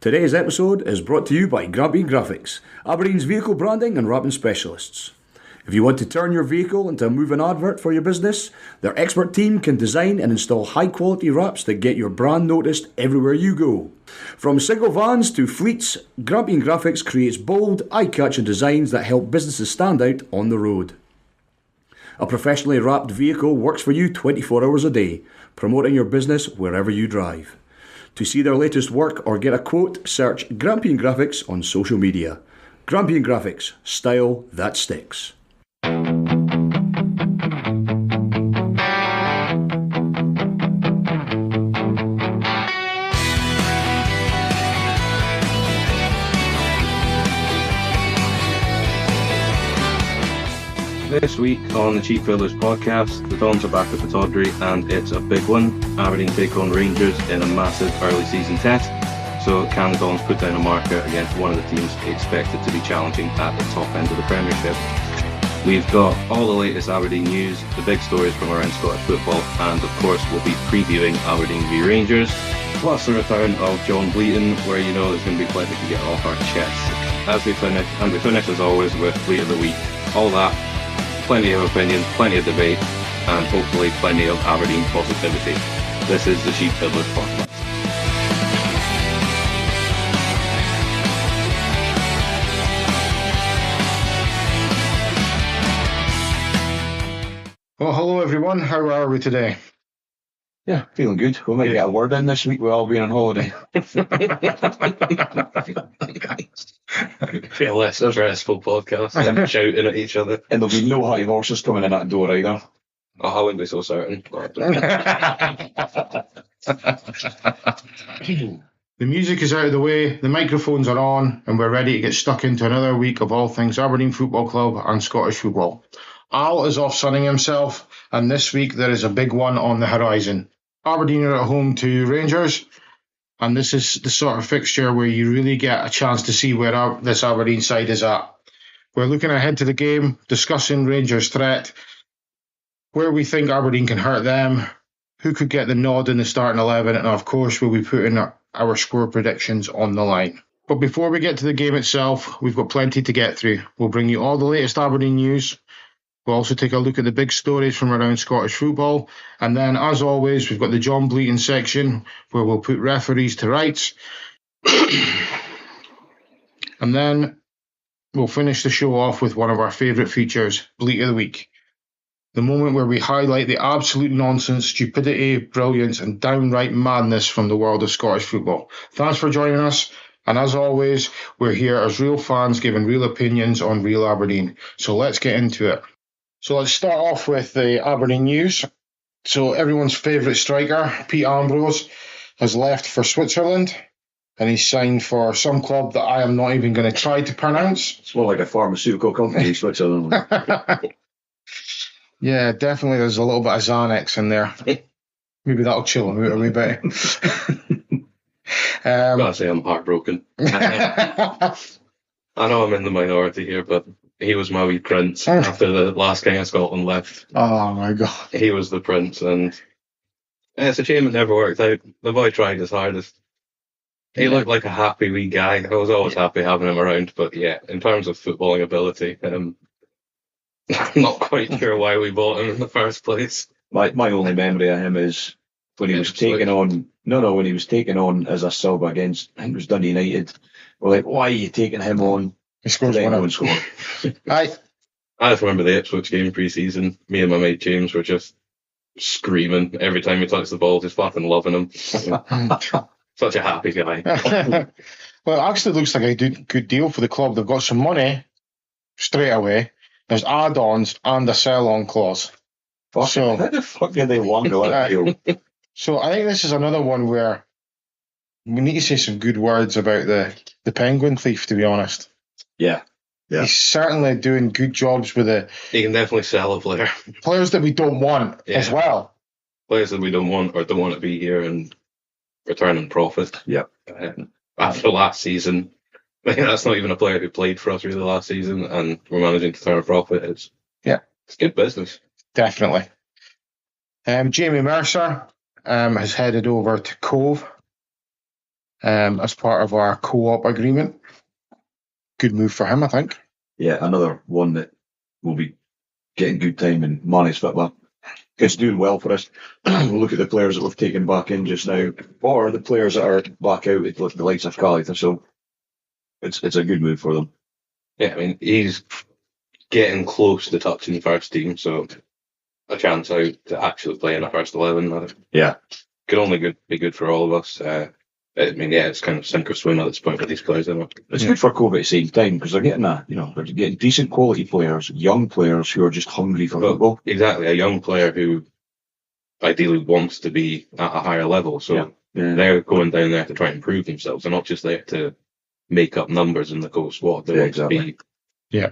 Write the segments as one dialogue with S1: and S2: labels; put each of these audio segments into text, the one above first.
S1: Today's episode is brought to you by Grampian Graphics, Aberdeen's vehicle branding and wrapping specialists. If you want to turn your vehicle into a moving advert for your business, their expert team can design and install high-quality wraps that get your brand noticed everywhere you go. From single vans to fleets, Grampian Graphics creates bold, eye-catching designs that help businesses stand out on the road. A professionally wrapped vehicle works for you 24 hours a day, promoting your business wherever you drive. To see their latest work or get a quote, search Grampian Graphics on social media. Grampian Graphics, style that sticks.
S2: This week on the Sheepfiddlers podcast, the Dons are back at Pittodrie and it's a big one. Aberdeen take on Rangers in a massive early season test. So can the Dons put down a marker against one of the teams expected to be challenging at the top end of the Premiership? We've got all the latest Aberdeen news, the big stories from around Scottish football, and of course we'll be previewing Aberdeen v Rangers, plus the return of John Bleatin, where you know there's going to be plenty to get off our chests. As we finish as always with Bleat of the Week. All that, plenty of opinion, plenty of debate, and hopefully plenty of Aberdeen positivity. This is the Sheepfiddlers podcast.
S3: Well, hello everyone. How are we today?
S4: Yeah, feeling good. We might get a word in this week. We'll all be on holiday.
S2: Feel less stressful podcast and shouting at each other.
S4: And there'll be no high horses coming in that door either.
S2: Oh, I wouldn't be so certain.
S3: The music is out of the way, the microphones are on, and we're ready to get stuck into another week of all things Aberdeen Football Club and Scottish football. Al is off sunning himself, and this week there is a big one on the horizon. Aberdeen are at home to Rangers, and this is the sort of fixture where you really get a chance to see where this Aberdeen side is at. We're looking ahead to the game, discussing Rangers' threat, where we think Aberdeen can hurt them, who could get the nod in the starting 11, and of course we'll be putting our score predictions on the line. But before we get to the game itself, we've got plenty to get through. We'll bring you all the latest Aberdeen news. We'll also take a look at the big stories from around Scottish football. And then, as always, we've got the John Bleatin section where we'll put referees to rights. And then we'll finish the show off with one of our favourite features, Bleat of the Week. The moment where we highlight the absolute nonsense, stupidity, brilliance and downright madness from the world of Scottish football. Thanks for joining us. And as always, we're here as real fans giving real opinions on real Aberdeen. So let's get into it. So let's start off with the Aberdeen news. So everyone's favourite striker, Pete Ambrose, has left for Switzerland and he's signed for some club that I am not even going to try to pronounce.
S4: It's more like a pharmaceutical company in Switzerland.
S3: Yeah, definitely there's a little bit of Xanax in there. Maybe that'll chill him out a wee bit.
S2: I've got to say I'm heartbroken. I know I'm in the minority here, but he was my wee prince after the last King of Scotland left.
S3: Oh my God.
S2: He was the prince, and it's a shame it never worked out. The boy tried his hardest. He looked like a happy wee guy. I was always happy having him around, but yeah, in terms of footballing ability, I'm not quite sure why we bought him in the first place.
S4: My only memory of him is when he was taken on. When he was taken on as a sub against, I think it was Dundee United. We're like, why are you taking him on?
S3: He scores one out.
S2: I just remember the Ipswich game pre-season. Me and my mate James were just screaming every time he touched the ball, just fucking loving him. Such a happy guy.
S3: Well, it actually looks like a good deal for the club. They've got some money straight away. There's add-ons and a sell-on clause.
S4: So, how the fuck did they want that deal?
S3: So I think this is another one where we need to say some good words about the Penguin thief, to be honest.
S4: Yeah.
S3: He's certainly doing good jobs with it.
S2: He can definitely sell a player.
S3: Players that we don't want as well.
S2: Players that we don't want or don't want to be here and return in profit.
S4: Yeah.
S2: After last season, that's not even a player who played for us really last season, and we're managing to turn a profit. It's good business.
S3: Definitely. Jamie Mercer has headed over to Cove. as part of our co-op agreement. Good move for him, I think.
S4: Yeah, another one that will be getting good time in Manny's football. It's doing well for us. We'll look at the players that we've taken back in just now, or the players that are back out with the likes of Carlita. So it's a good move for them.
S2: Yeah, I mean, he's getting close to touching the first team, so a chance out to actually play in the first 11.
S4: Yeah.
S2: Could only be good for all of us. I mean, yeah, it's kind of sink or swim at this point with these players.
S4: It's good for Cove at the same time because they're getting they're getting decent quality players, young players who are just hungry for football.
S2: Exactly, a young player who ideally wants to be at a higher level. So they're going down there to try and prove themselves. They're not just there to make up numbers in the Cove squad. They want to be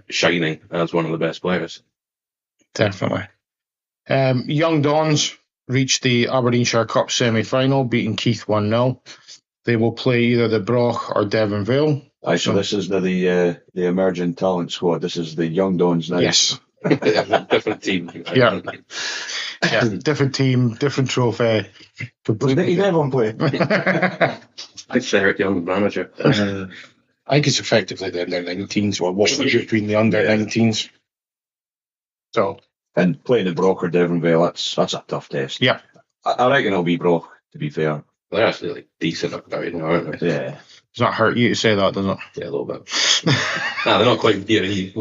S2: shining as one of the best players.
S3: Definitely. Young Dons reached the Aberdeenshire Cup semi-final, beating Keith 1-0. They will play either the Broch or Devon Vale.
S4: So this is the emerging talent squad. This is the Young Dons now.
S3: Yes.
S2: Different team.
S3: Yeah. Different team, different trophy.
S4: Was Nicky Devon play?
S2: I share it, young manager.
S3: I think it's effectively the under-19s, or what between the under-19s. So.
S4: And playing the Broch or Devon Vale, that's a tough test.
S3: Yeah.
S4: I reckon it'll be Broch, to be fair.
S2: They're actually decent up there, aren't they?
S4: Yeah.
S3: Does that hurt you to say that, does it?
S2: Yeah, a little bit. Nah, they're not quite near.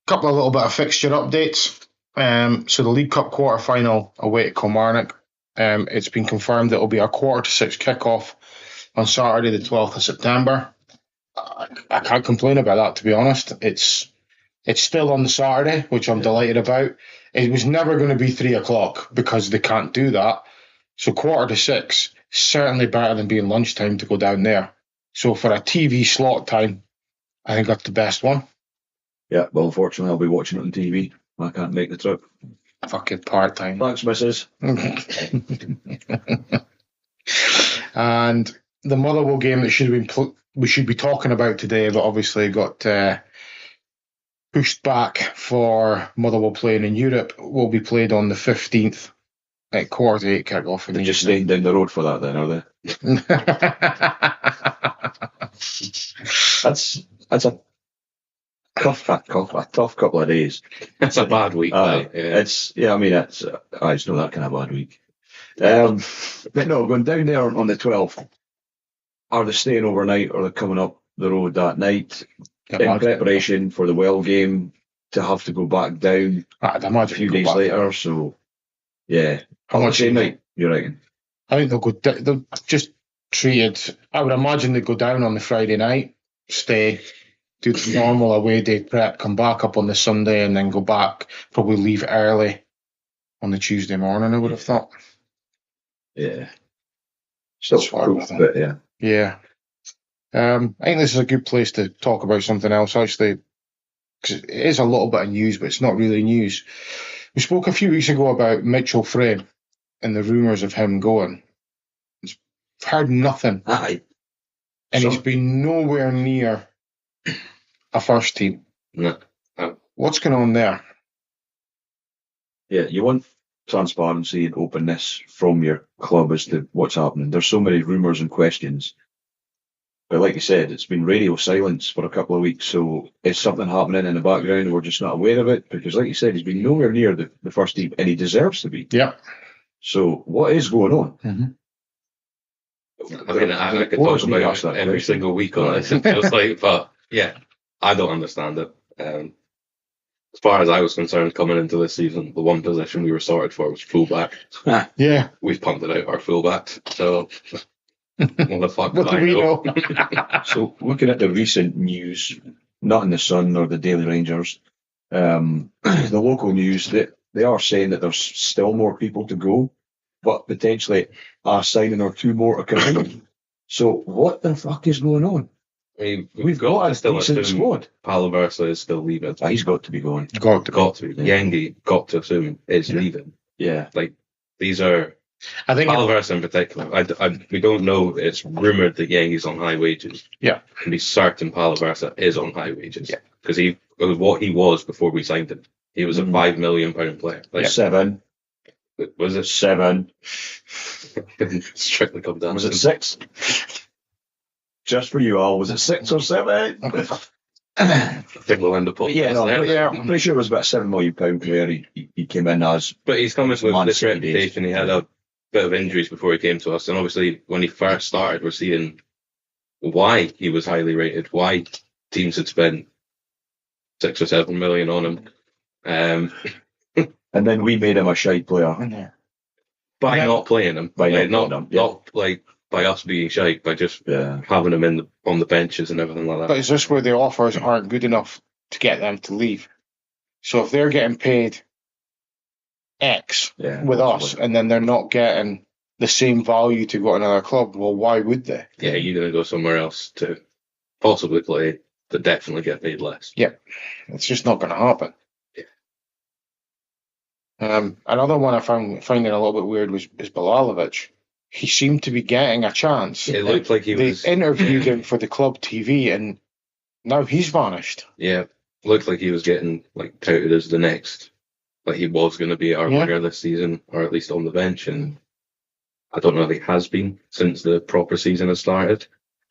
S3: Couple of little bit of fixture updates. So the League Cup quarter final away at Kilmarnock. It's been confirmed that it'll be a 5:45 kickoff on Saturday, the 12th of September. I can't complain about that, to be honest. It's still on the Saturday, which I'm delighted about. It was never going to be 3:00 because they can't do that. So 5:45, certainly better than being lunchtime to go down there. So for a TV slot time, I think that's the best one.
S4: Yeah, well, unfortunately, I'll be watching it on TV. I can't make the trip.
S3: Fucking part-time.
S4: Thanks, missus.
S3: And the Motherwell game that we should be talking about today, but obviously got pushed back for Motherwell playing in Europe, will be played on the 15th at 7:45 kick-off.
S4: They're just staying down the road for that then, are they? That's a tough couple of days.
S2: It's a bad week.
S4: It's not that kind of bad week. But no, going down there on the 12th, are they staying overnight or are they coming up the road that night in preparation for the Well game to have to go back down a few days later? So, yeah.
S3: How much
S4: night, you reckon?
S3: I think they'll just treated. I would imagine they go down on the Friday night, stay, do the normal away day prep, come back up on the Sunday, and then go back. Probably leave early on the Tuesday morning. I would have thought.
S4: Yeah. Still far, but yeah.
S3: Yeah. I think this is a good place to talk about something else, actually, because it is a little bit of news, but it's not really news. We spoke a few weeks ago about Mitchell Frey and the rumours of him going. I've heard nothing.
S4: Aye.
S3: And he's been nowhere near a first team.
S2: No.
S3: What's going on there?
S4: Yeah, you want transparency and openness from your club as to what's happening. There's so many rumours and questions. But like you said, it's been radio silence for a couple of weeks, so is something happening in the background and we're just not aware of it? Because like you said, he's been nowhere near the first team, and he deserves to be.
S3: Yeah.
S4: So what is going on?
S3: Mm-hmm.
S2: I mean, I could talk about it every single week on this. It feels like, but yeah, I don't understand it. As far as I was concerned, coming into this season, the one position we were sorted for was fullback.
S3: Yeah.
S2: We've punted out our fullback, so what the fuck
S3: what do we know?
S4: So looking at the recent news, not in the Sun or the Daily Rangers, the local news, they are saying that there's still more people to go, but potentially a signing or two more to come in. So what the fuck is going on?
S2: I mean, we've got to still
S4: decent
S2: assume
S4: squad.
S2: Palaversa is still leaving.
S4: He's got to be going.
S3: Got to.
S2: Yengi got to assume is leaving.
S4: Yeah.
S2: Like, these are...
S3: I think
S2: Palaversa in particular. We don't know. It's rumoured that Yengi's on high wages.
S3: Yeah.
S2: And be certain Palaversa is on high wages.
S3: Yeah.
S2: Because it was what he was before we signed him. He was a £5 million player. Like,
S4: 7.
S2: Was it
S4: 7.
S2: strictly come down?
S4: Was it 6? Just for you all, was it 6 or 7?
S2: I think we'll end up on
S4: Yeah, no,
S2: there.
S4: yeah, I'm pretty sure it was about £7 million player he came in as.
S2: But he's coming with
S4: Man
S2: this
S4: City
S2: reputation.
S4: days.
S2: He had a bit of injuries before he came to us, and obviously when he first started, we're seeing why he was highly rated, why teams had spent 6 or 7 million on him.
S4: And then we made him a shite player.
S2: By not playing him,
S4: By
S2: like,
S4: not playing him, yeah.
S2: not like by us being shite, by just
S4: Yeah.
S2: having him on the benches and everything like that.
S3: But is this where the offers aren't good enough to get them to leave? So if they're getting paid X
S4: Yeah,
S3: with us,
S4: possibly.
S3: and then they're not getting the same value to go to another club, well, why would they?
S2: Yeah, you're going to go somewhere else to possibly play, but definitely get paid less.
S3: It's just not going to happen.
S2: Yeah.
S3: Another one I finding a little bit weird is Bilalovic. He seemed to be getting a chance.
S2: It looked like he
S3: They
S2: was.
S3: interviewed him for the club TV, and now he's vanished.
S2: Yeah, looked like he was getting like touted as the next. Like he was going to be our
S3: Yeah.
S2: winger this season, or at least on the bench, and I don't know if he has been since the proper season has started.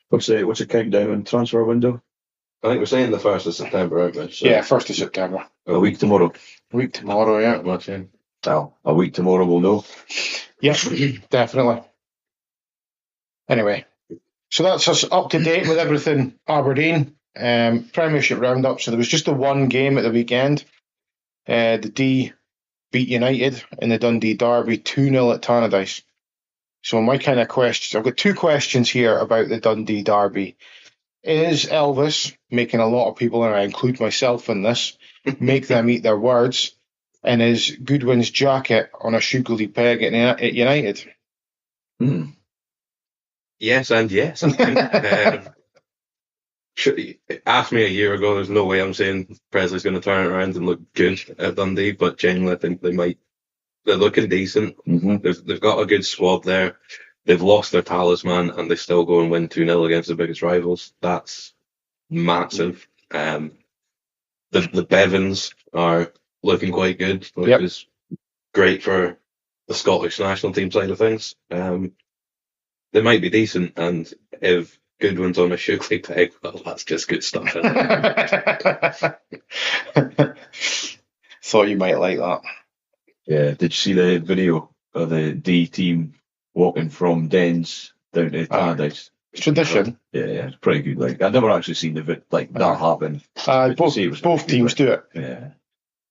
S4: What's the countdown and transfer window?
S2: I think we're saying the 1st of September, aren't we? So
S3: Yeah, 1st of September.
S4: A week tomorrow.
S3: Week tomorrow, yeah.
S2: Not much, yeah.
S4: Well, a week tomorrow we'll know.
S3: Yeah, definitely. Anyway, so that's us up to date with everything Aberdeen. Premiership roundup. So there was just the one game at the weekend. The D beat United in the Dundee Derby 2-0 at Tannadice. So my kind of questions, I've got 2 questions here about the Dundee Derby. Is Elvis making a lot of people, and I include myself in this, make them eat their words? And is Goodwin's jacket on a sugary peg at United?
S2: Yes and yes. Asked me a year ago, there's no way I'm saying Presley's going to turn it around and look good at Dundee, but genuinely I think they might. They're looking decent.
S4: Mm-hmm.
S2: They've got a good squad there. They've lost their talisman and they still go and win 2-0 against the biggest rivals. That's massive. The Bevins are looking quite good, which is great for the Scottish national team side of things. They might be decent, and if Goodwin's on a sugary peg, well, that's just good stuff. Isn't it?
S3: Thought you might like that.
S4: Yeah, did you see the video of the D team walking from Dens down to Tannadice?
S3: It's tradition.
S4: Yeah, it's pretty good. Like I've never actually seen that happen.
S3: Both teams do it.
S4: Yeah.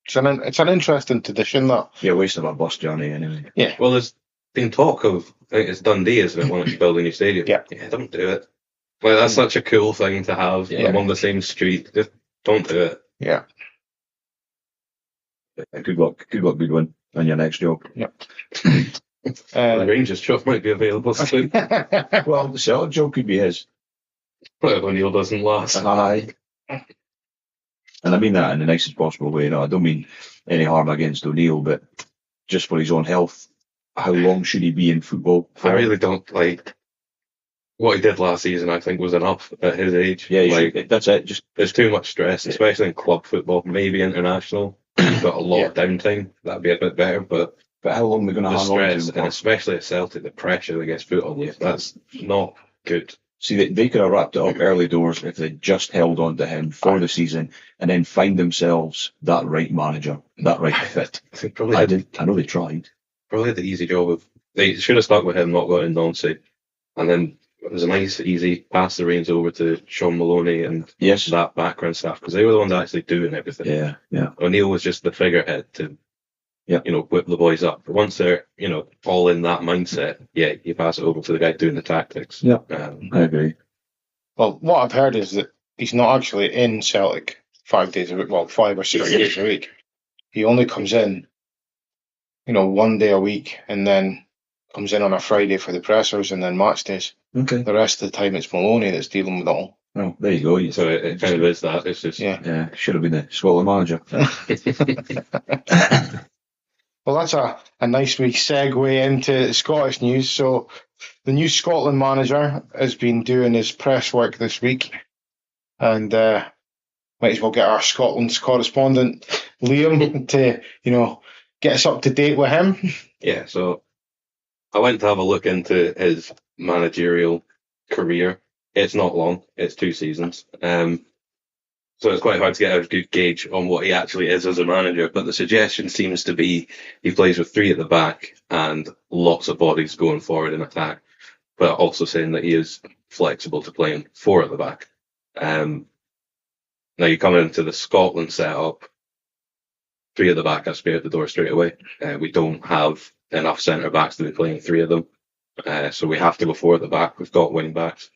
S3: It's an interesting tradition, that.
S4: Yeah, waste of a bus journey anyway.
S3: Yeah.
S2: Well, there's been talk of, I think it's Dundee, isn't it, wanting to build a new stadium?
S3: Yeah.
S2: Yeah, don't do it. Like, that's such a cool thing to have.
S3: Yeah.
S2: I'm on the same street. Just don't do it.
S3: Yeah.
S4: Good luck, Goodwin, on your next job.
S3: Yep.
S2: The Rangers job might be available soon.
S4: Well, the Celtic job could be his.
S2: If O'Neill doesn't last.
S4: Aye. And I mean that in the nicest possible way. No, I don't mean any harm against O'Neill, but just for his own health, how long should he be in football for?
S2: I really don't like what he did last season. I think was enough at his age.
S4: Yeah,
S2: like
S4: that's it. Just
S2: there's too much stress, especially in club football. Maybe international, you've got a lot of downtime. That'd be a bit better, but
S4: how long are they going to
S2: the
S4: hang on
S2: stress,
S4: to?
S2: and especially at Celtic, the pressure that gets put on you, that's not good.
S4: See, they could have wrapped it up early doors if they just held on to him for the season and then find themselves that right manager, that right fit.
S2: I think probably
S4: I know they tried.
S2: Probably the easy job of they should have stuck with him, not got in Nancy, and then it was a nice, easy pass the reins over to Sean Maloney and that background staff, because they were the ones actually doing everything.
S4: Yeah.
S2: O'Neill was just the figurehead to, whip the boys up. But once they're, all in that mindset, you pass it over to the guy doing the tactics.
S4: Yeah, I agree.
S3: Well, what I've heard is that he's not actually in Celtic 5 days a week. Well, 5 or 6 days a week. He only comes in, 1 day a week, and then comes in on a Friday for the pressers and then match days.
S4: Okay.
S3: The rest of the time it's Maloney that's dealing with it all.
S4: Oh, there you go.
S2: So it kind of is that. It's just
S4: should have been the Scotland manager.
S3: Well, that's a nice wee segue into Scottish news. So the new Scotland manager has been doing his press work this week, and might as well get our Scotland's correspondent Liam to get us up to date with him.
S2: Yeah, so I went to have a look into his managerial career. It's not long; it's 2 seasons. So it's quite hard to get a good gauge on what he actually is as a manager. But the suggestion seems to be he plays with 3 at the back and lots of bodies going forward in attack, but also saying that he is flexible to playing 4 at the back. Now you come into the Scotland setup, 3 at the back, that's straight out the door straight away. We don't have enough centre backs to be playing 3 of them, so we have to go 4 at the back. We've got wing backs.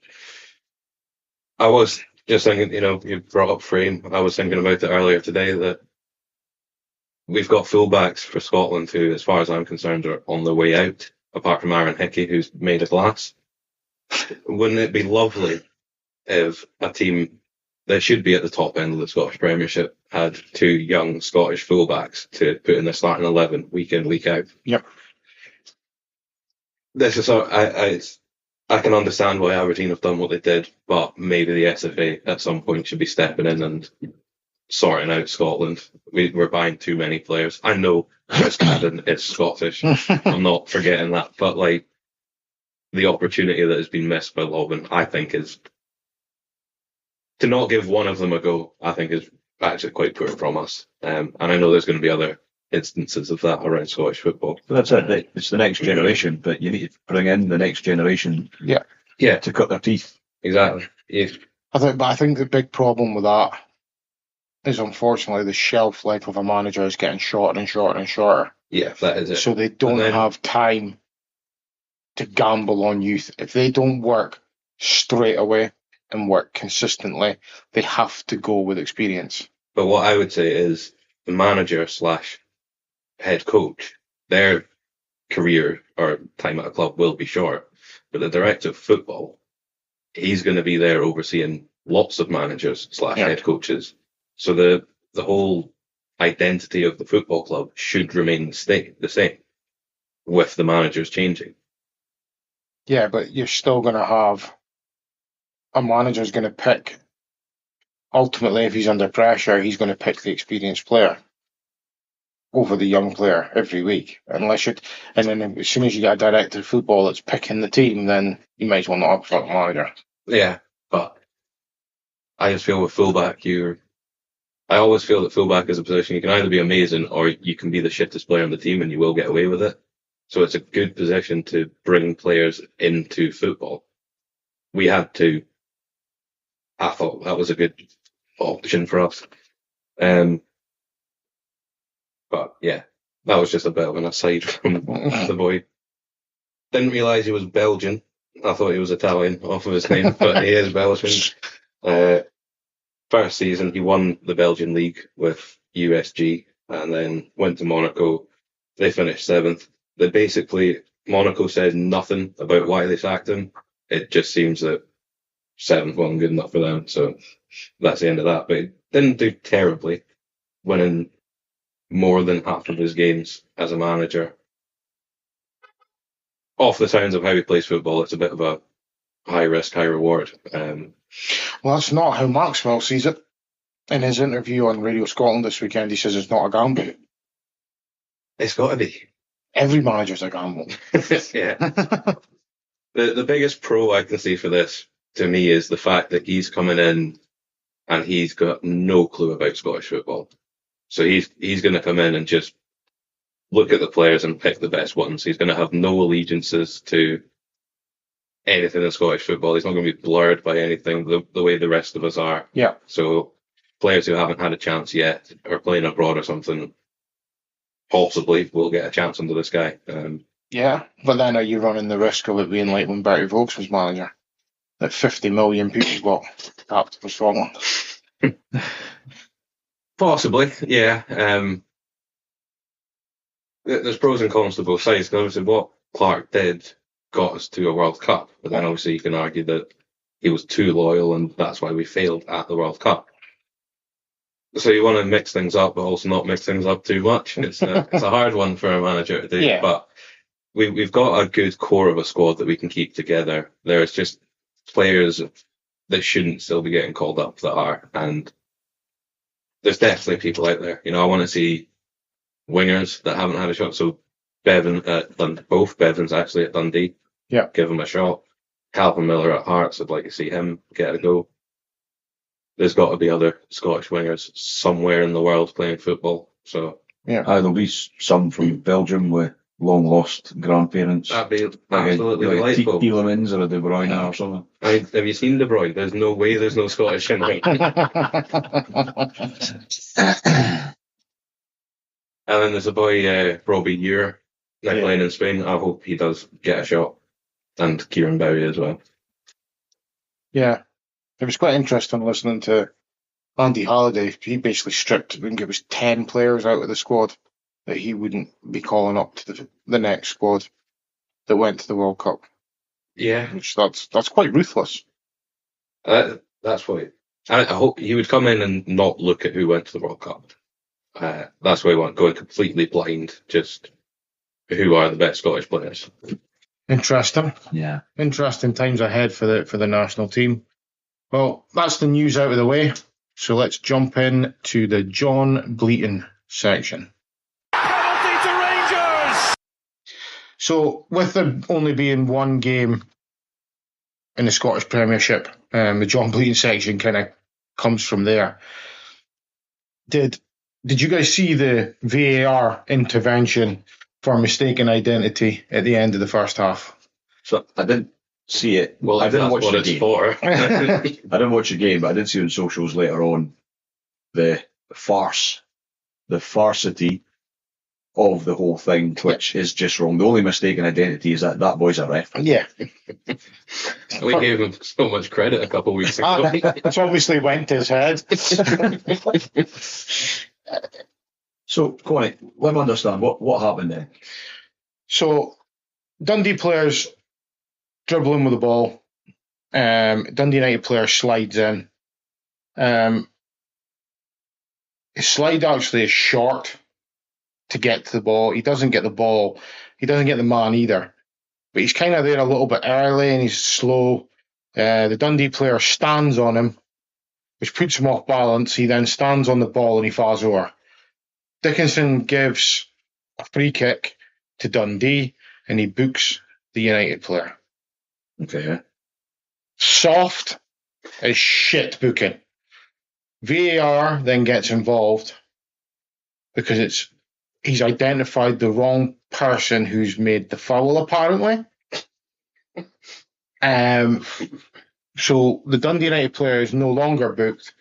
S2: I was just thinking, you brought up frame. I was thinking about it earlier today that we've got fullbacks for Scotland who, as far as I'm concerned, are on their way out, apart from Aaron Hickey, who's made of glass. Wouldn't it be lovely if a team that should be at the top end of the Scottish Premiership had 2 young Scottish fullbacks to put in their starting 11 week in, week out?
S3: Yep.
S2: This is I can understand why Aberdeen have done what they did, but maybe the SFA at some point should be stepping in and sorting out Scotland. We're buying too many players. I know Chris Cadden is Scottish. I'm not forgetting that, but the opportunity that has been missed by Lobbin, I think, is to not give one of them a go. I think is actually quite poor from us. And I know there's going to be other instances of that around Scottish football.
S4: But that's it. It's the next generation, but you need to bring in the next generation.
S2: Yeah,
S4: to cut their teeth.
S2: exactly. Yeah.
S3: I think the big problem with that is unfortunately the shelf life of a manager is getting shorter and shorter and shorter.
S2: Yeah, that is it.
S3: So they don't have time to gamble on youth. If they don't work straight away and work consistently, they have to go with experience.
S2: But what I would say is the manager / head coach, their career or time at a club will be short. But the director of football, he's going to be there overseeing lots of managers / head coaches. So the whole identity of the football club should remain the same with the managers changing.
S3: Yeah, but you're still going to have a manager's going to pick, ultimately, if he's under pressure, he's going to pick the experienced player over the young player every week. And then as soon as you get a director of football that's picking the team, then you might as well not have a manager.
S2: Yeah, but I just feel with fullback, I always feel that fullback is a position you can either be amazing or you can be the shittest player on the team and you will get away with it. So it's a good position to bring players into football. We had to. I thought that was a good option for us. But yeah, that was just a bit of an aside from the boy. Didn't realise he was Belgian. I thought he was Italian off of his name, but he is Belgian. First season, he won the Belgian league with USG and then went to Monaco. They finished 7th. Monaco said nothing about why they sacked him. It just seems that 7th wasn't good enough for them. So that's the end of that. But he didn't do terribly, winning more than half of his games as a manager. Off the sounds of how he plays football, it's a bit of a high risk, high reward.
S3: Well, that's not how Maxwell sees it. In his interview on Radio Scotland this weekend, he says it's not a gamble.
S2: It's got to be.
S3: Every manager's a gamble.
S2: Yeah. The biggest pro I can see for this, to me, is the fact that he's coming in and he's got no clue about Scottish football. So he's going to come in and just look at the players and pick the best ones. He's going to have no allegiances to anything in Scottish football. He's not going to be blurred by anything the way the rest of us are.
S3: Yeah.
S2: So players who haven't had a chance yet or playing abroad or something possibly will get a chance under this guy.
S3: Yeah, but then are you running the risk of it being like when Bertie Vogts was manager? That 50 million people got tapped for Scotland.
S2: Possibly, yeah. There's pros and cons to both sides. Because obviously what Clark did got us to a World Cup, but then obviously you can argue that he was too loyal and that's why we failed at the World Cup. So you want to mix things up, but also not mix things up too much. It's a hard one for a manager to do, but we've got a good core of a squad that we can keep together. There's just players that shouldn't still be getting called up that are, and there's definitely people out there. I want to see wingers that haven't had a shot. So Bevan at both Bevans actually at Dundee.
S3: Yeah.
S2: Give him a shot. Calvin Miller at Hearts, I'd like to see him get a go. There's got to be other Scottish wingers somewhere in the world playing football. So
S4: there'll be some from Belgium with long lost grandparents.
S2: That'd be absolutely delightful.
S4: Tielemans or a De Bruyne or something.
S2: Have you seen De Bruyne? There's no way there's no Scottish in it. And then there's a boy, Robbie Muir, playing in Spain. I hope he does get a shot. And Kieran Bowie as well.
S3: Yeah. It was quite interesting listening to Andy Halliday. He basically stripped, I think it was 10 players out of the squad that he wouldn't be calling up to the next squad that went to the World Cup.
S2: Yeah.
S3: Which that's quite ruthless.
S2: That's why. I hope he would come in and not look at who went to the World Cup. That's why I want going completely blind. Just who are the best Scottish players.
S3: Interesting.
S4: Yeah.
S3: Interesting times ahead for the national team. Well, that's the news out of the way. So let's jump in to the John Bleatin section.
S5: Penalty to Rangers!
S3: So, with there only being one game in the Scottish Premiership, the John Bleatin section kind of comes from there. Did you guys see the VAR intervention for mistaken identity at the end of the first half?
S4: So I didn't see it.
S2: Well,
S4: I didn't watch
S2: what
S4: the
S2: it's
S4: game.
S2: for.
S4: I didn't watch the game, but I did see on socials later on the farcity of the whole thing, which is just wrong. The only mistaken identity is that boy's a ref.
S3: Yeah.
S2: We gave him so much credit a couple of weeks ago.
S3: That's obviously went to his head.
S4: So, go on, let me understand what happened then.
S3: So, Dundee players dribbling with the ball. Dundee United player slides in. His slide actually is short to get to the ball. He doesn't get the ball. He doesn't get the man either. But he's kind of there a little bit early and he's slow. The Dundee player stands on him, which puts him off balance. He then stands on the ball and he falls over. Dickinson gives a free kick to Dundee and he books the United player.
S4: Okay.
S3: Soft as shit booking. VAR then gets involved because he's identified the wrong person who's made the foul, apparently. So the Dundee United player is no longer booked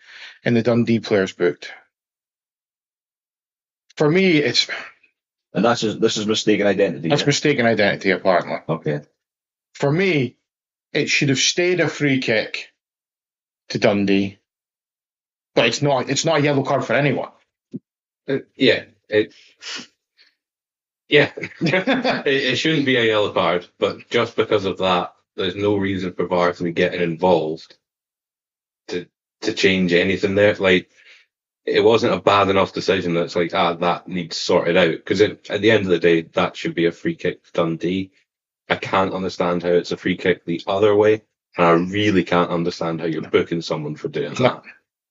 S3: and the Dundee player is booked. For me, this
S4: is mistaken identity.
S3: That's mistaken identity, apparently.
S4: Okay.
S3: For me, it should have stayed a free kick to Dundee, but it's not a yellow card for anyone.
S2: It shouldn't be a yellow card, but just because of that, there's no reason for VAR to be getting involved to change anything there. Like, it wasn't a bad enough decision that's like, that needs sorted out. Because at the end of the day, that should be a free kick to Dundee. I can't understand how it's a free kick the other way. And I really can't understand how you're booking someone for doing that.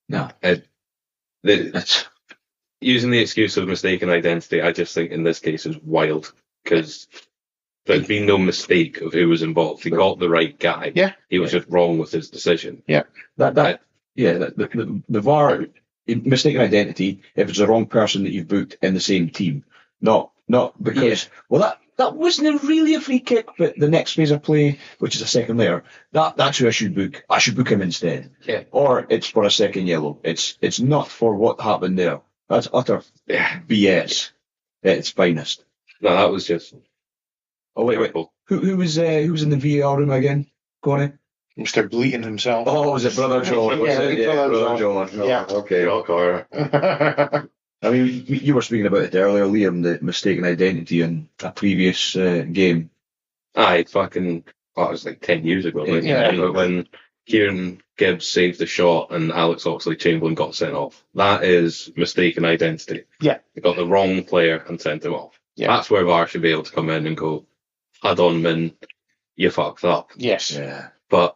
S4: No.
S2: Using the excuse of mistaken identity, I just think in this case is wild. Because there'd been no mistake of who was involved. He got the right guy.
S3: Yeah.
S2: He was just wrong with his decision.
S3: Yeah.
S4: The VAR, mistaken identity, if it's the wrong person that you've booked in the same team. Not because, that wasn't really a free kick, but the next phase of play, which is a second layer, that's who I should book. I should book him instead.
S2: Yeah.
S4: Or it's for a second yellow. It's not for what happened there. That's utter BS at its finest.
S2: No, that was just...
S4: Oh, wait. Who was in the VAR room again? Go on in.
S3: Mr. Bleatin himself.
S4: Oh, was it Brother John? Brother John. Oh,
S3: Yeah.
S4: Okay.
S2: Carter.
S4: I mean, you were speaking about it earlier, Liam, the mistaken identity in a previous game.
S2: It was like 10 years ago.
S3: Yeah.
S2: When Kieran Gibbs saved the shot and Alex Oxlade-Chamberlain got sent off. That is mistaken identity.
S3: Yeah.
S2: They got the wrong player and sent him off.
S3: Yeah.
S2: That's where VAR should be able to come in and go, "Had on, Min, you fucked up."
S3: Yes.
S4: Yeah.
S2: But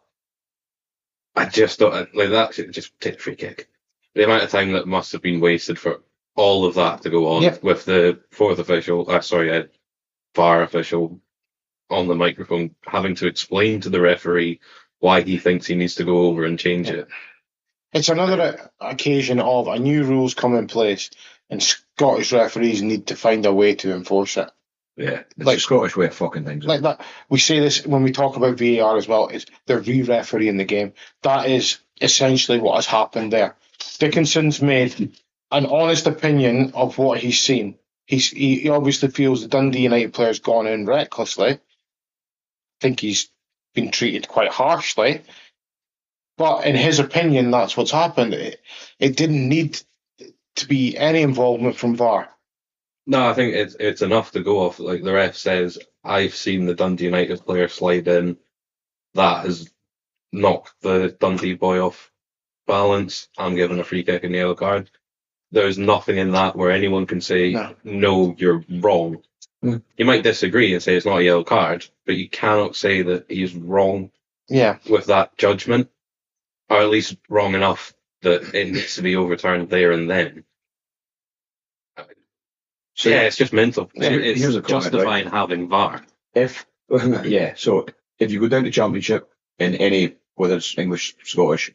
S2: I just thought, that should just take a free kick. The amount of time that must have been wasted for all of that to go on with the fourth official, VAR official on the microphone having to explain to the referee why he thinks he needs to go over and change it.
S3: It's another occasion of a new rules come in place, and Scottish referees need to find a way to enforce it.
S4: Yeah, it's
S3: Like-
S4: a Scottish way of fucking things.
S3: Like that, we say this when we talk about VAR as well. Is they're re-refereeing the game. That is essentially what has happened there. Dickinson's made an honest opinion of what he's seen. He obviously feels the Dundee United player's gone in recklessly. I think he's been treated quite harshly. But in his opinion, that's what's happened. It didn't need to be any involvement from VAR.
S2: No, I think it's enough to go off. Like the ref says, I've seen the Dundee United player slide in. That has knocked the Dundee boy off balance. I'm giving a free kick and yellow card. There's nothing in that where anyone can say, no, you're wrong.
S3: Mm.
S2: You might disagree and say it's not a yellow card, but you cannot say that he's wrong
S3: Yeah.
S2: with that judgment, or at least wrong enough that it needs to be overturned there and then.
S4: So
S2: Yeah, it's just mental.
S4: Yeah,
S2: It's
S4: here's a comment,
S2: justifying having VAR.
S4: So if you go down to Championship in any, whether it's English, Scottish,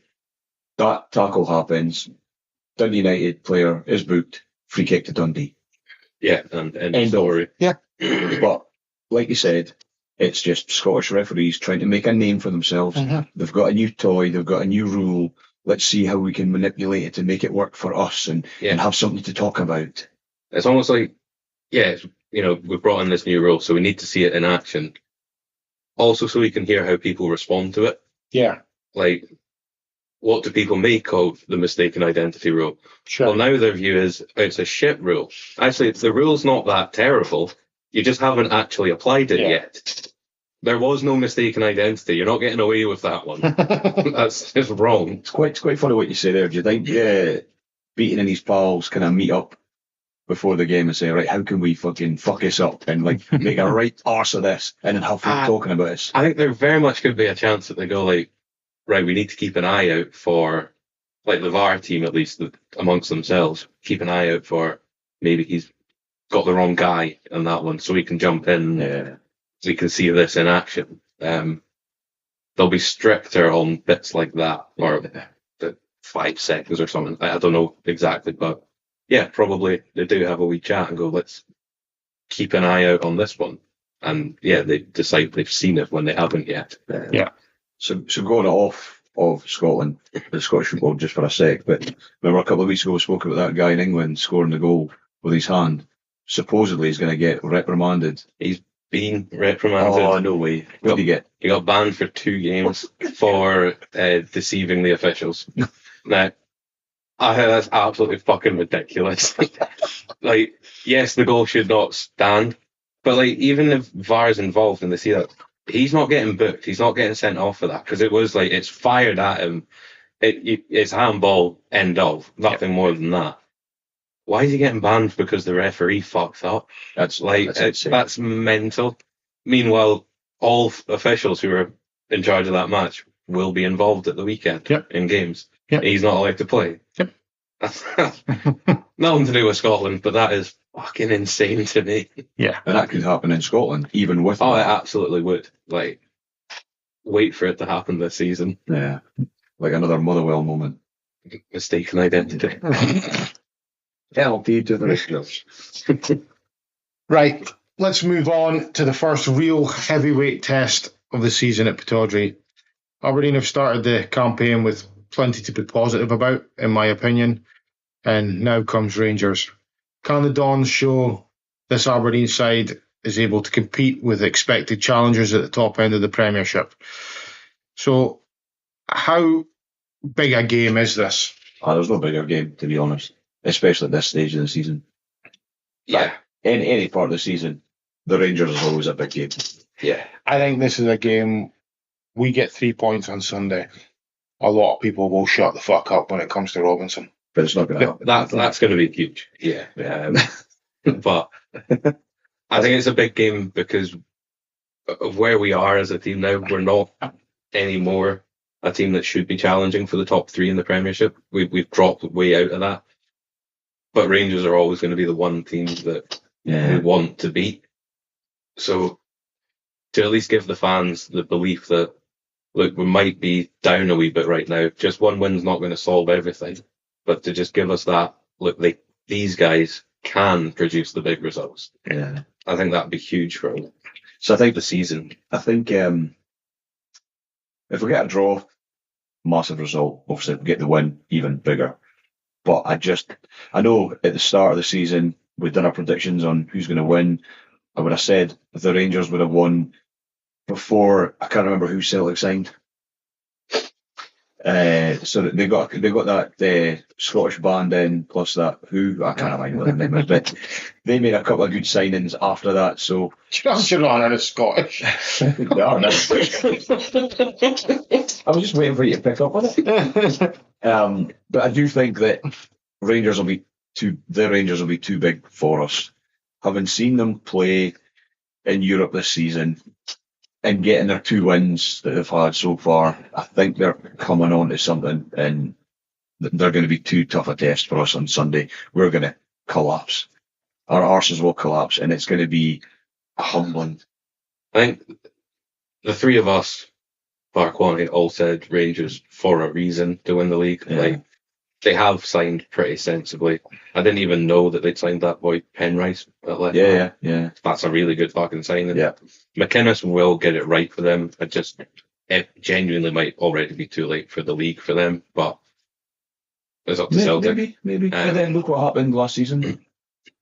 S4: that tackle happens, Dundee United player is booked, free kick to Dundee.
S2: Yeah, and
S4: End of.
S2: story.
S3: Yeah.
S4: But like you said, it's just Scottish referees trying to make a name for themselves.
S3: Mhm.
S4: They've got a new toy, they've got a new rule. Let's see how we can manipulate it to make it work for us and have something to talk about.
S2: It's almost like, we've brought in this new rule, so we need to see it in action. Also, so we can hear how people respond to it.
S3: Yeah.
S2: Like, what do people make of the mistaken identity rule?
S3: Sure.
S2: Well, now their view is it's a shit rule. Actually, the rule's not that terrible. You just haven't actually applied it yet. There was no mistaken identity. You're not getting away with that one. That's just wrong.
S4: It's quite funny what you say there. Do you think Beatin and his pals kind of meet up before the game and say, right, how can we fucking fuck this up and like make a right arse of this and then have fun talking about this?
S2: I think there very much could be a chance that they go like, right, we need to keep an eye out for, like the VAR team at least amongst themselves, keep an eye out for maybe he's got the wrong guy in that one, so we can jump in.
S4: Yeah.
S2: We can see this in action. They'll be stricter on bits like that, or the 5 seconds or something. I don't know exactly, but yeah, probably they do have a wee chat and go, let's keep an eye out on this one. And yeah, they decide they've seen it when they haven't yet.
S3: Yeah.
S4: So going off of Scotland, the Scottish football just for a sec, but remember a couple of weeks ago we spoke about that guy in England scoring the goal with his hand. Supposedly he's going to get reprimanded.
S2: He's been reprimanded.
S4: Oh, no way. What did he get?
S2: He got banned for 2 games for deceiving the officials. Now, I think that's absolutely fucking ridiculous. Like, yes, the goal should not stand, but like, even if VAR's involved and they see that, he's not getting booked. He's not getting sent off for that because it was like it's fired at him. It's handball. End of. Nothing more than that. Why is he getting banned because the referee fucked up? That's mental. Meanwhile, all officials who are in charge of that match will be involved at the weekend in games.
S3: Yep.
S2: He's not allowed to play.
S3: Yep.
S2: Nothing to do with Scotland, but that is fucking insane to me.
S3: Yeah.
S4: And that could happen in Scotland, even with
S2: Oh, it
S4: that.
S2: absolutely would. Like, wait for it to happen this season.
S4: Yeah. Like another Motherwell moment.
S2: Mistaken identity.
S4: Penalty to the Rangers.
S3: Right. Let's move on to the first real heavyweight test of the season at Pittodrie. Aberdeen have started the campaign with plenty to be positive about, in my opinion. And now comes Rangers. Can the Dons show this Aberdeen side is able to compete with expected challengers at the top end of the Premiership? So, how big a game is this?
S4: There's no bigger game, to be honest. Especially at this stage of the season.
S2: Yeah.
S4: In any part of the season, the Rangers is always a big game.
S2: Yeah.
S3: I think this is a game, we get 3 points on Sunday. A lot of people will shut the fuck up when it comes to Robinson.
S4: But it's not going to happen.
S2: That's going to be huge. Yeah. But I think it's a big game because of where we are as a team now. We're not anymore a team that should be challenging for the top 3 in the Premiership. We've dropped way out of that. But Rangers are always going to be the one team that we want to beat. So to at least give the fans the belief that, look, we might be down a wee bit right now. Just one win's not going to solve everything. But to just give us that, look, these guys can produce the big results.
S4: Yeah.
S2: I think that'd be huge for them.
S4: So I think the season, if we get a draw, massive result. Obviously, if we get the win, even bigger. But I know at the start of the season, we'd done our predictions on who's going to win. I would have said the Rangers would have won before, I can't remember who Celtic signed. So they got that Scottish band in, plus that I can't remember what the name is, but they made a couple of good signings after that. So
S3: Your Honour is Scottish.
S4: They are now. I was just waiting for you to pick up on it. But I do think that the Rangers will be too big for us. Having seen them play in Europe this season and getting their 2 wins that they've had so far, I think they're coming on to something, and they're going to be too tough a test for us on Sunday. We're going to collapse. Our arses will collapse, and it's going to be humbling.
S2: I think the three of us, bar quantity, all said Rangers for a reason to win the league.
S4: Yeah.
S2: Like, they have signed pretty sensibly. I didn't even know that they'd signed that boy Penrice at left back.
S4: Yeah.
S2: That's a really good fucking signing.
S4: Yeah.
S2: McInnes will get it right for them. It genuinely might already be too late for the league for them, but it's up to Celtic.
S4: Maybe. And then look what happened last season.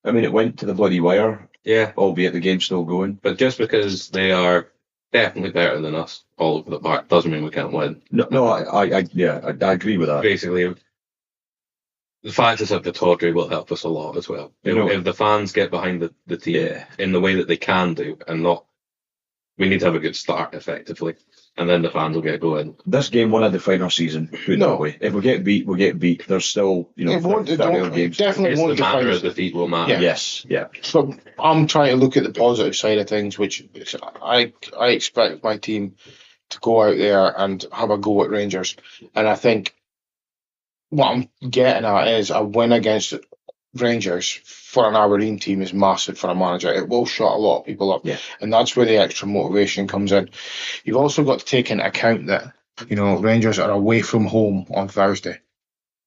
S4: I mean, it went to the bloody wire,
S2: Yeah,
S4: albeit the game's still going.
S2: but just because they are definitely better than us all over the park doesn't mean we can't win.
S4: No, I agree with that.
S2: Basically, the fans of Pittodrie will help us a lot as well.
S4: No.
S2: If the fans get behind the team
S4: Yeah.
S2: in the way that they can do, and not, we need to have a good start effectively, and then the fans will get going.
S4: This game won't define our season. Put it
S3: No.
S4: that way. If we get beat, we get beat. There's still,
S3: It won't,
S4: 30 other
S3: it
S4: games.
S3: definitely
S2: It's
S3: won't
S2: the manner
S3: define
S2: of defeat will matter.
S3: Yeah.
S4: Yes, yeah.
S3: So I'm trying to look at the positive side of things, which I expect my team to go out there and have a go at Rangers. And I think what I'm getting at is a win against Rangers for an Aberdeen team is massive for a manager. It will shut a lot of people up.
S4: Yeah.
S3: And that's where the extra motivation comes in. You've also got to take into account that, Rangers are away from home on Thursday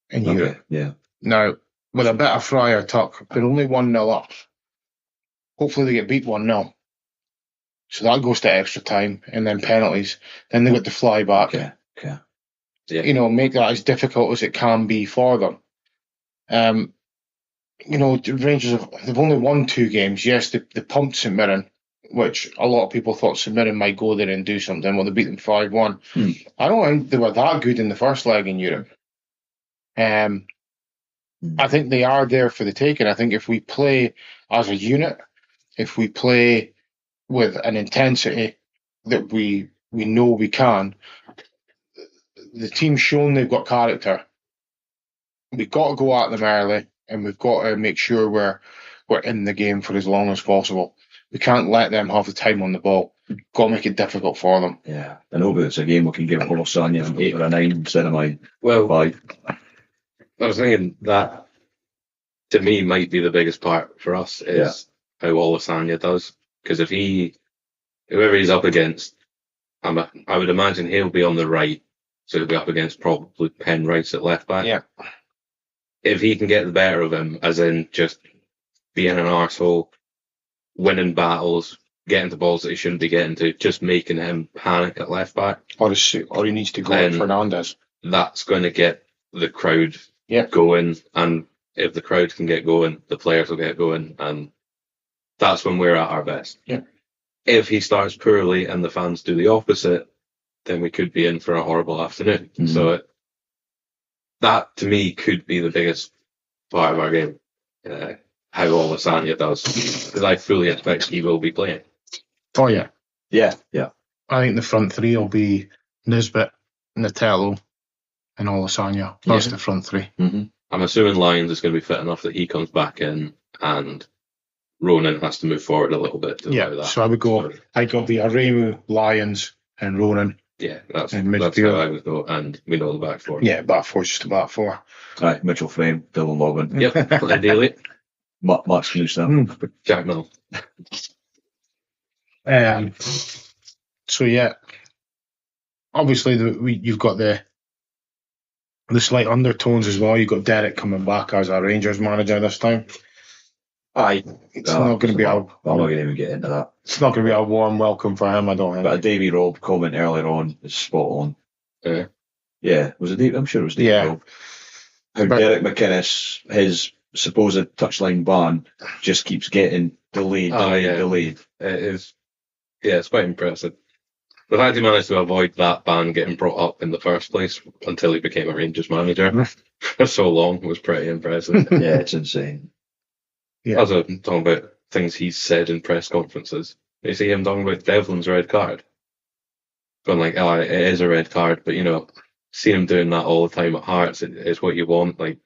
S3: in Europe.
S4: Okay, yeah.
S3: Now, with a bit of Friar tuck, they're only 1-0 up. Hopefully they get beat 1-0. So that goes to extra time and then penalties. Then they got to fly back.
S4: Okay.
S2: Yeah.
S3: Make that as difficult as it can be for them. The Rangers they've only won 2 games. Yes, they pumped St Mirren, which a lot of people thought St Mirren might go there and do something. Well, they beat them 5-1. I don't think they were that good in the first leg in Europe. I think they are there for the taking. I think if we play as a unit, if we play with an intensity that we know we can, the team's shown they've got character. We've got to go at them early, and we've got to make sure we're in the game for as long as possible. We can't let them have the time on the ball. Got to make it difficult for them.
S4: Yeah. And hopefully it's a game we can give Bolosania an 8 or a 9 instead of my
S2: Well,
S4: 5.
S2: I was thinking that, to me, might be the biggest part for us is how Olasanya does. Because whoever he's up against, I would imagine he'll be on the right, so he'll be up against probably Penrice at left back.
S3: Yeah.
S2: If he can get the better of him, as in just being an arsehole, winning battles, getting to balls that he shouldn't be getting to, just making him panic at left back,
S3: Or he needs to go at Fernandez.
S2: that's going to get the crowd going. And if the crowd can get going, the players will get going. And that's when we're at our best.
S3: Yeah.
S2: If he starts poorly and the fans do the opposite, then we could be in for a horrible afternoon.
S4: Mhm.
S2: So that, to me, could be the biggest part of our game, how Olasanya does. Because I fully expect he will be playing.
S3: Oh, yeah.
S4: Yeah.
S3: I think the front 3 will be Nisbet, Natello, and Olasanya. That's the front 3.
S4: Mm-hmm.
S2: I'm assuming Lyons is going to be fit enough that he comes back in, and Ronan has to move forward a little bit to allow that.
S3: So I would go. I'd go the Aremu, Lyons, and Ronan.
S2: Yeah, that's
S3: in
S2: how
S3: midfield.
S2: I would go, and we know the back four.
S3: Yeah, back 4 just a back 4.
S4: Right, Mitchell Frame, Dylan Logan,
S2: Yep, ideally.
S4: Max Knudsen.
S2: Jack Mill.
S3: So yeah, obviously you've got the slight undertones as well. You've got Derek coming back as our Rangers manager this time.
S4: Aye.
S3: It's not going to be
S4: I'm not going to even get into that.
S3: It's not going to be a warm welcome for him, I don't think.
S4: But a Davy Robb comment earlier on is spot on. Yeah, was it Davy? I'm sure it was Davy Robb. How Derek McInnes, his supposed touchline ban, just keeps getting delayed.
S6: It is. Yeah, it's quite impressive. The fact he managed to avoid that ban getting brought up in the first place until he became a Rangers manager for so long was pretty impressive.
S4: Yeah, it's insane.
S3: Yeah.
S6: Also, talking about things he's said in press conferences. You see him talking about Devlin's red card. Going like, it is a red card, but seeing him doing that all the time at Hearts is what you want, like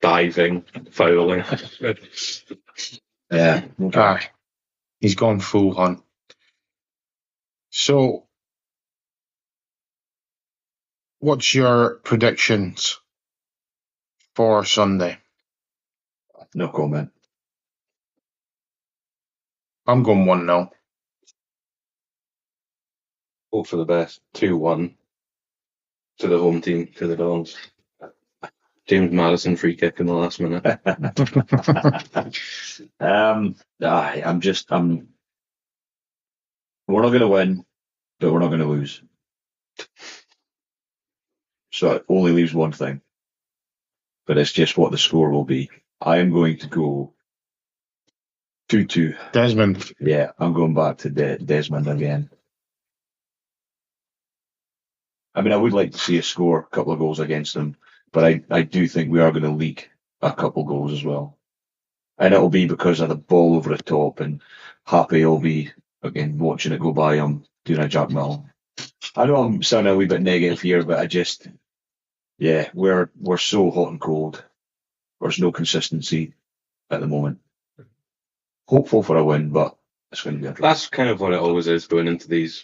S6: diving, fouling.
S4: Yeah.
S3: Okay. He's gone full on. So, what's your predictions for Sunday?
S4: No comment.
S3: I'm going 1-0.
S6: Hope for the best. 2-1 to the home team, to the Dons. James Maddison free kick in the last minute.
S4: We're not going to win, but we're not going to lose. So it only leaves one thing. But it's just what the score will be. I am going to go 2-2.
S3: Desmond.
S4: Yeah, I'm going back to Desmond again. I mean, I would like to see us score a couple of goals against them, but I do think we are going to leak a couple goals as well. And it'll be because of the ball over the top, and Happy will be, again, watching it go by. I'm doing a Jack Mill. I know I'm sounding a wee bit negative here, but we're so hot and cold. There's no consistency at the moment. Hopeful for a win, but it's going to be a draw.
S6: That's kind of what it always is going into these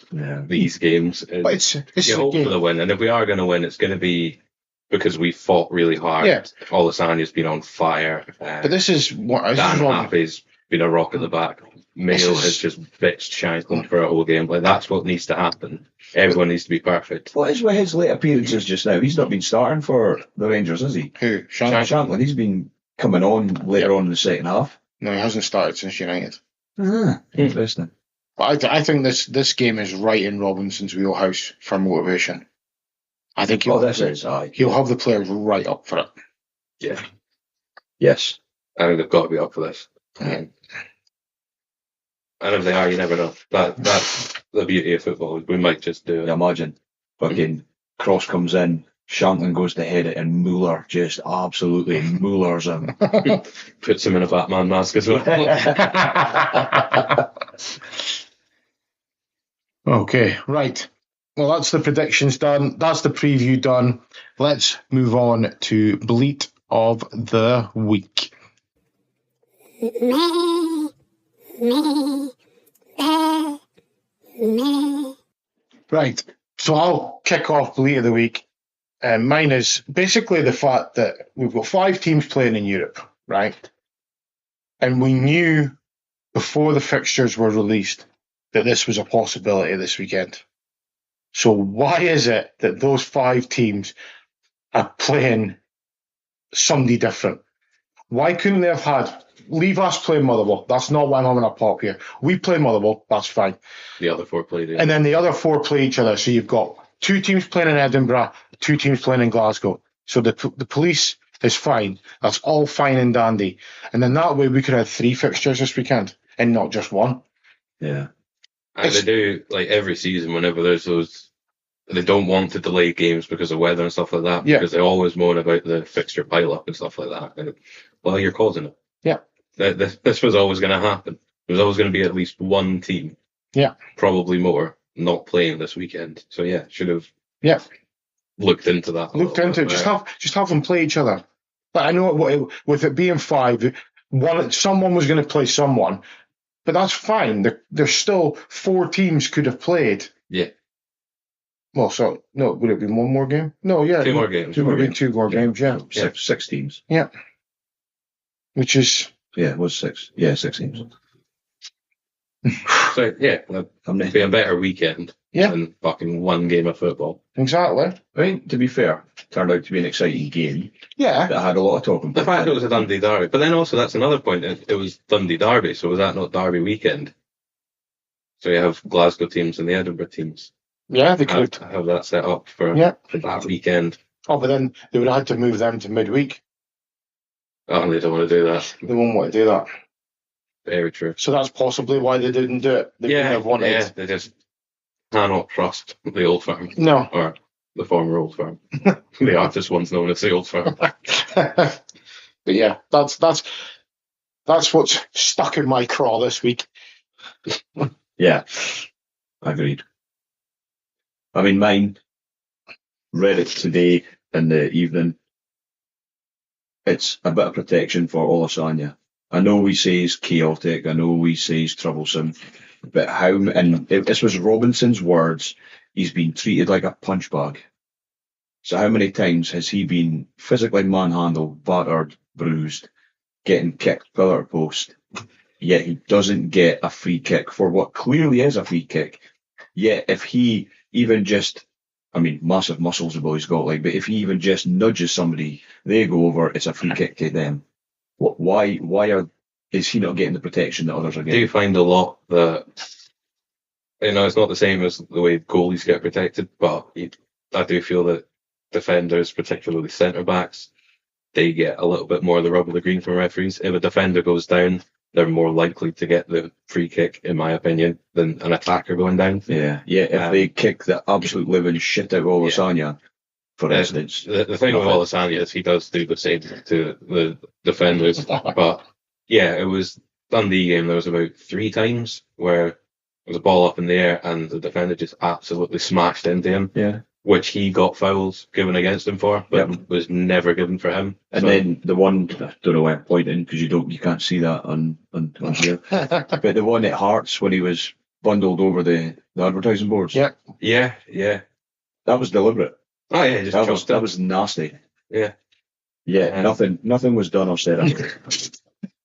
S6: games.
S3: But it's
S6: you hope for the win, and if we are going to win, it's going to be because we fought really hard.
S3: Yeah.
S6: All the Sanya's been on fire.
S3: But this is what
S6: Dan Happy's been a rock at the back. Mail has just bitched Shanklin for a whole game. Like, that's what needs to happen. Everyone needs to be perfect.
S4: What is with his late appearances just now? He's not been starting for the Rangers, has he?
S3: Who?
S4: Shanklin. He's been coming on later on in the second half.
S3: No, he hasn't started since United.
S4: Interesting.
S3: But I think this game is right in Robinson's wheelhouse for motivation. I think he'll have the players right up for it.
S6: Yeah.
S4: Yes.
S6: I think they've got to be up for this.
S3: Yeah.
S6: And if they are, you never know. That's the beauty of football. We might just do it.
S4: Yeah, imagine. Fucking cross comes in, Shanklin goes to head it, and Mueller just absolutely Muellers him.
S6: Puts him in a Batman mask as well.
S3: Okay, right. Well, that's the predictions done. That's the preview done. Let's move on to Bleat of the Week. Right. So I'll kick off Bleat of the Week. And mine is basically the fact that we've got 5 teams playing in Europe, right? And we knew before the fixtures were released that this was a possibility this weekend. So why is it that those 5 teams are playing somebody different? Why couldn't they have had, leave us play Motherwell? That's not why I'm having a pop here. We play Motherwell, that's fine.
S6: The other 4 played it.
S3: And then the other 4 play each other. So you've got 2 teams playing in Edinburgh, 2 teams playing in Glasgow. So the police is fine. That's all fine and dandy. And then that way we could have 3 fixtures this weekend and not just 1.
S4: Yeah.
S6: And they do, like, every season, whenever there's those, they don't want to delay games because of weather and stuff like that.
S3: Yeah.
S6: Because they always moan about the fixture pile-up and stuff like that. And, well, you're causing it.
S3: Yeah.
S6: This was always going to happen. There was always going to be at least 1 team.
S3: Yeah.
S6: Probably more, not playing this weekend. So, yeah, should have looked into that.
S3: Just have them play each other. But I know with it being 5, someone was going to play someone. But that's fine. There's still 4 teams could have played.
S6: Yeah.
S3: Well, so, no, would it be 1 more game? No, yeah.
S6: 2 more games.
S3: It would have been 2 more games, yeah.
S4: 6 teams.
S3: Yeah. Which is...
S4: Yeah, it was 6. Yeah, 6 teams.
S6: So, yeah, it'd be a better weekend than fucking one game of football.
S3: Exactly.
S4: I mean, to be fair, turned out to be an exciting game.
S3: Yeah.
S4: That had a lot of talking.
S6: The fact it was a Dundee derby. But then also, that's another point. It was Dundee derby, so was that not derby weekend? So you have Glasgow teams and the Edinburgh teams.
S3: Yeah, they could
S6: have that set up for that weekend.
S3: Oh, but then they would have had to move them to midweek.
S6: Oh, they don't want to do that.
S3: They won't want to do that.
S6: Very true.
S3: So that's possibly why they didn't do it. They wouldn't have wanted.
S6: Yeah, they just cannot trust the Old Firm.
S3: No.
S6: Or the former Old Firm. The artist one's known as the Old Firm.
S3: But yeah, that's what's stuck in my craw this week.
S4: Yeah, agreed. I mean, mine, read it today in the evening. It's a bit of protection for Olasanya. I know we say he's chaotic, I know we say he's troublesome, but and this was Robinson's words, he's been treated like a punch bag. So how many times has he been physically manhandled, battered, bruised, getting kicked pillar post, yet he doesn't get a free kick for what clearly is a free kick. Yet if he even just, I mean, massive muscles the boy's got, like, but if he even just nudges somebody, they go over, it's a free kick to them. Why is he not getting the protection that others are getting?
S6: Do you find a lot that, it's not the same as the way goalies get protected, but I do feel that defenders, particularly centre-backs, they get a little bit more of the rub of the green from referees. If a defender goes down, they're more likely to get the free kick, in my opinion, than an attacker going down.
S4: Yeah. If they kick the absolute living shit out of Olasanya, for instance.
S6: The thing with Olasanya is he does do the same to the defenders. But yeah, it was Dundee game. There was about 3 times where there was a ball up in the air and the defender just absolutely smashed into him.
S4: Yeah.
S6: Which he got fouls given against him for, but was never given for him.
S4: And then the one, I don't know why I'm pointing because you can't see that on here. But the one at Hearts when he was bundled over the advertising boards.
S3: Yeah.
S4: That was deliberate.
S6: Oh yeah,
S4: that was nasty.
S6: Yeah.
S4: Nothing was done or said.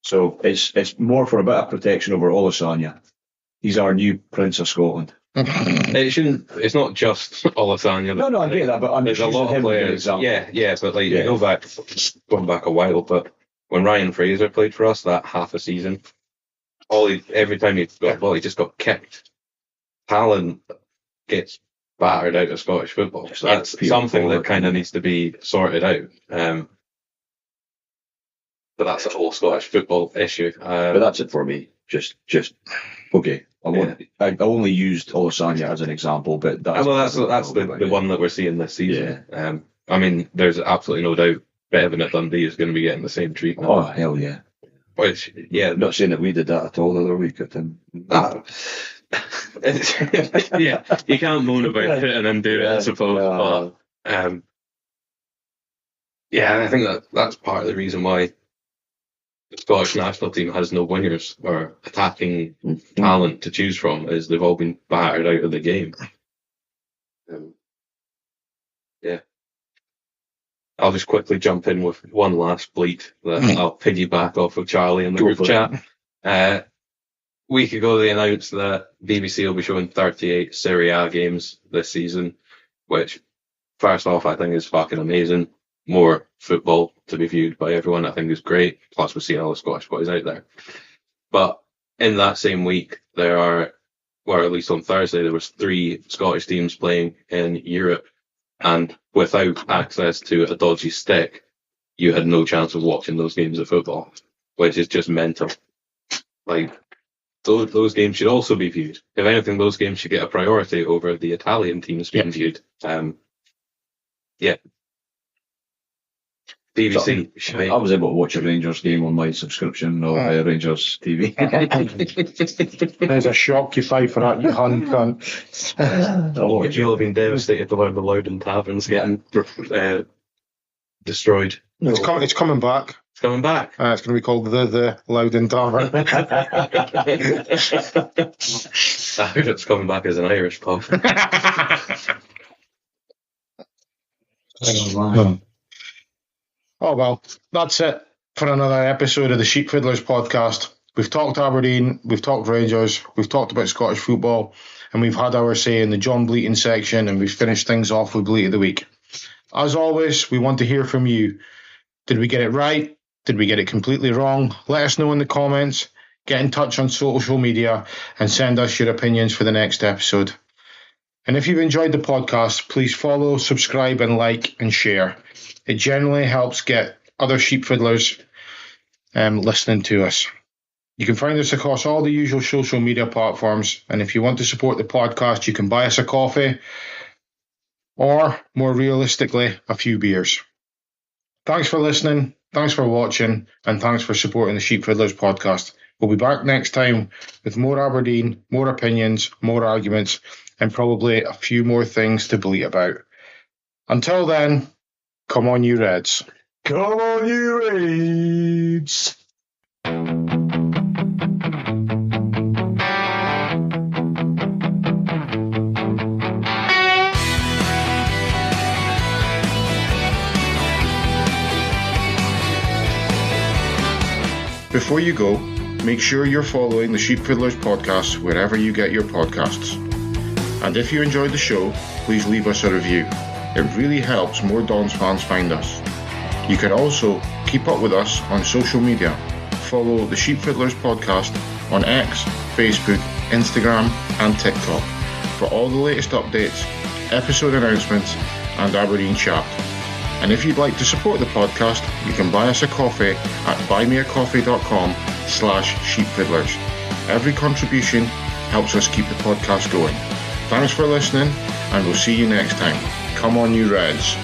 S4: So it's more for a bit of protection over Olasanya. He's our new Prince of Scotland.
S6: It's not just Olasanya.
S4: No, I get that, but
S6: there's a lot of players. Yeah, but like you go going back a while, but when Ryan Fraser played for us that half a season, every time he got a ball, he just got kicked. Talent gets battered out of Scottish football. So that's something that kind of needs to be sorted out. But that's a whole Scottish football issue.
S4: But that's it for me. Just okay. I only used Olasanya as an example, but that's
S6: the one that we're seeing this season.
S4: Yeah.
S6: I mean, there's absolutely no doubt Bevan at Dundee is going to be getting the same treatment.
S4: Oh hell yeah!
S6: Which
S4: not saying that we did that at all the other week at him.
S6: Yeah, you can't moan about it and then do it, I suppose. But I think that's part of the reason why the Scottish national team has no wingers or attacking talent to choose from, is they've all been battered out of the game. I'll just quickly jump in with one last bleat that I'll piggyback off of Charlie in the group chat. A week ago they announced that BBC will be showing 38 Serie A games this season, which, first off, I think is fucking amazing. More football to be viewed by everyone, I think is great. Plus, we're seeing all the Scottish boys out there. But in that same week, there are, or at least on Thursday, there was 3 Scottish teams playing in Europe, and without access to a dodgy stick, you had no chance of watching those games of football, which is just mental. Like, those games should also be viewed. If anything, those games should get a priority over the Italian teams being viewed. BBC.
S4: So, I was able to watch a Rangers game on my subscription of Rangers TV.
S3: There's a shock you pay for that, you cunt.
S6: You'll have been devastated to learn the Loudon Taverns getting destroyed.
S3: No. It's coming back.
S6: It's coming back.
S3: It's going to be called the Loudon Tavern.
S6: I heard it's coming back as an Irish pub.
S3: Oh well, that's it for another episode of the Sheepfiddlers podcast. We've talked Aberdeen, we've talked Rangers, we've talked about Scottish football, and we've had our say in the John Bleatin section, and we've finished things off with Bleat of the Week. As always, we want to hear from you. Did we get it right? Did we get it completely wrong? Let us know in the comments. Get in touch on social media and send us your opinions for the next episode. And if you've enjoyed the podcast, please follow, subscribe, and like and share. It generally helps get other Sheepfiddlers listening to us. You can find us across all the usual social media platforms, and if you want to support the podcast, you can buy us a coffee, or, more realistically, a few beers. Thanks for listening, thanks for watching, and thanks for supporting the Sheepfiddlers podcast. We'll be back next time with more Aberdeen, more opinions, more arguments, and probably a few more things to bleat about. Until then, come on you Reds.
S4: Come on, you Reds!
S3: Before you go, make sure you're following the Sheepfiddlers podcast wherever you get your podcasts. And if you enjoyed the show, please leave us a review. It really helps more Dons fans find us. You can also keep up with us on social media. Follow the Sheepfiddlers podcast on X, Facebook, Instagram and TikTok for all the latest updates, episode announcements and Aberdeen chat. And if you'd like to support the podcast, you can buy us a coffee at buymeacoffee.com/sheepfiddlers. Every contribution helps us keep the podcast going. Thanks for listening, and we'll see you next time. Come on you Reds.